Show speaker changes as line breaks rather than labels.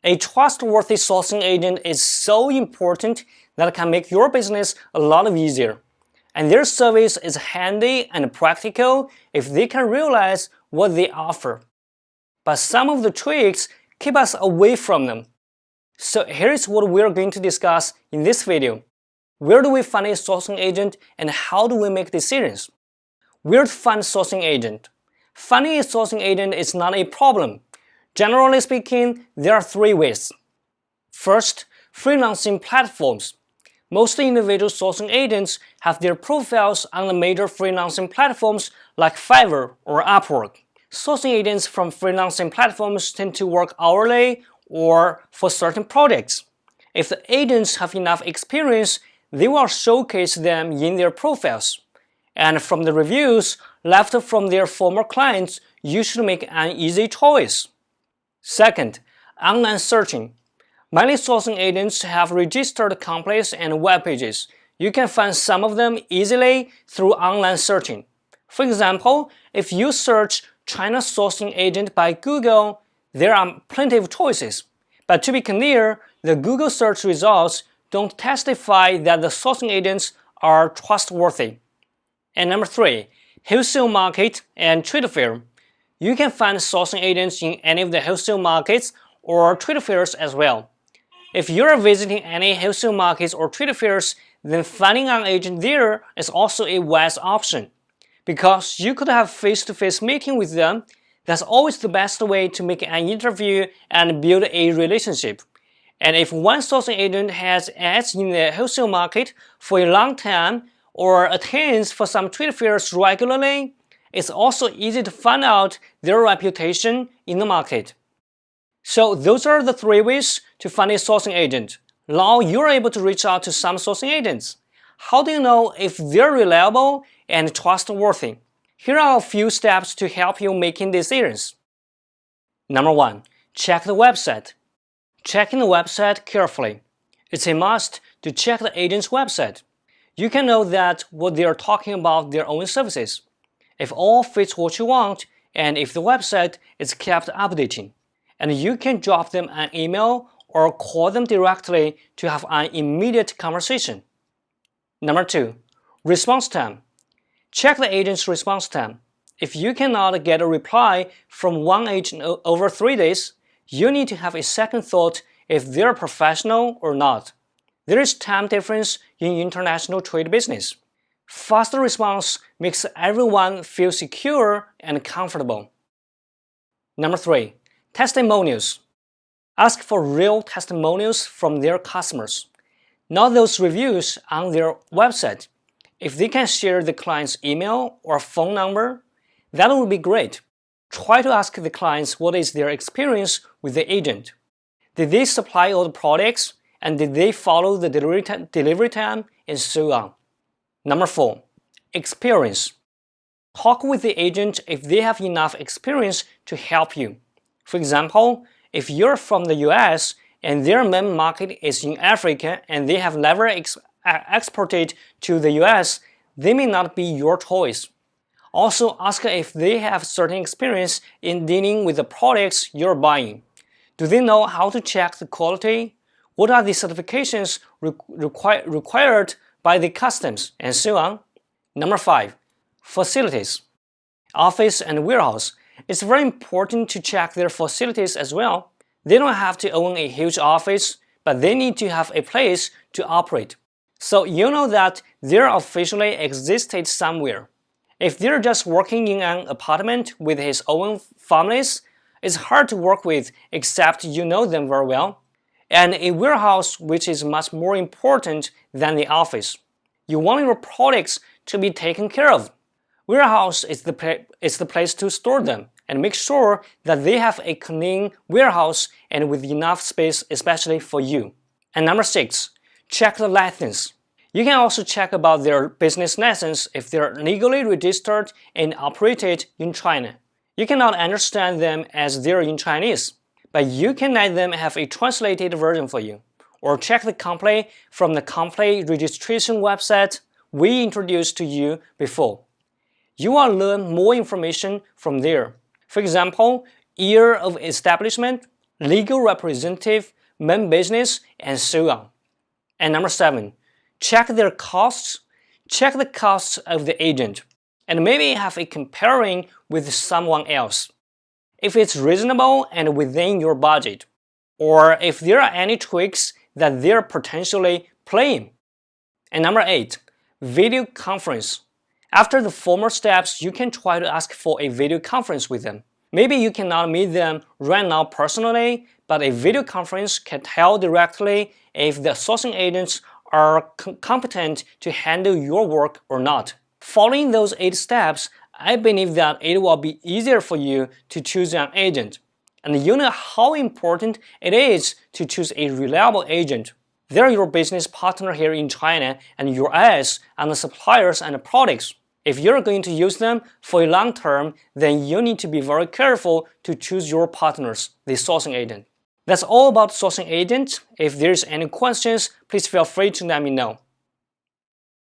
A trustworthy sourcing agent is so important that it can make your business a lot easier. And their service is handy and practical if they can realize what they offer. But some of the tricks keep us away from them. So here's what we're going to discuss in this video. Where do we find a sourcing agent and how do we make decisions? Where to find a sourcing agent? Finding a sourcing agent is not a problem. Generally speaking, there are three ways. First, freelancing platforms. Most individual sourcing agents have their profiles on the major freelancing platforms like Fiverr or Upwork. Sourcing agents from freelancing platforms tend to work hourly or for certain projects. If the agents have enough experience, they will showcase them in their profiles. And from the reviews left from their former clients, you should make an easy choice. Second, online searching. Many sourcing agents have registered companies and web pages. You can find some of them easily through online searching. For example, if you search China sourcing agent by Google, there are plenty of choices. But to be clear, the Google search results don't testify that the sourcing agents are trustworthy. And number three, wholesale market and trade fair. You can find sourcing agents in any of the wholesale markets or trade fairs as well. If you are visiting any wholesale markets or trade fairs, then finding an agent there is also a wise option. Because you could have face-to-face meeting with them, that's always the best way to make an interview and build a relationship. And if one sourcing agent has ads in the wholesale market for a long time or attends for some trade fairs regularly, it's also easy to find out their reputation in the market. So those are the three ways to find a sourcing agent. Now you're able to reach out to some sourcing agents. How do you know if they're reliable and trustworthy? Here are a few steps to help you making decisions. Number one, check the website. Checking the website carefully. It's a must to check the agent's website. You can know that what they are talking about their own services. If all fits what you want, and if the website is kept updating, and you can drop them an email or call them directly to have an immediate conversation. Number two, response time. Check the agent's response time. If you cannot get a reply from one agent over 3 days, you need to have a second thought if they're professional or not. There is time difference in international trade business. Faster response makes everyone feel secure and comfortable. Number three, testimonials. Ask for real testimonials from their customers, not those reviews on their website. If they can share the client's email or phone number, that would be great. Try to ask the clients what is their experience with the agent. Did they supply all the products, and did they follow the delivery time, and so on. Number four, experience. Talk with the agent if they have enough experience to help you. For example, if you're from the US and their main market is in Africa and they have never exported to the US, they may not be your choice. Also, ask if they have certain experience in dealing with the products you're buying. Do they know how to check the quality? What are the certifications required by the customs, and so on? Number five, facilities. Office and warehouse. It's very important to check their facilities as well. They don't have to own a huge office, but they need to have a place to operate. So you know that they're officially existed somewhere. If they're just working in an apartment with his own families, it's hard to work with except you know them very well. And a warehouse which is much more important than the office. You want your products to be taken care of. Warehouse is the place to store them and make sure that they have a clean warehouse and with enough space especially for you. And number six, check the license. You can also check about their business license if they're legally registered and operated in China. You cannot understand them as they're in Chinese, but you can let them have a translated version for you. Or check the company from the company registration website we introduced to you before. You will learn more information from there. For example, year of establishment, legal representative, main business, and so on. And number 7, check their costs. Check the costs of the agent, and maybe have a comparing with someone else. If it's reasonable and within your budget, or if there are any tricks that they're potentially playing. And number 8, video conference. After the former steps, you can try to ask for a video conference with them. Maybe you cannot meet them right now personally, but a video conference can tell directly if the sourcing agents are competent to handle your work or not. Following those 8 steps, I believe that it will be easier for you to choose an agent. And you know how important it is to choose a reliable agent. They're your business partner here in China and your eyes on the suppliers and the products. If you're going to use them for a long term, then you need to be very careful to choose your partners, the sourcing agent. That's all about sourcing agents. If there's any questions, please feel free to let me know.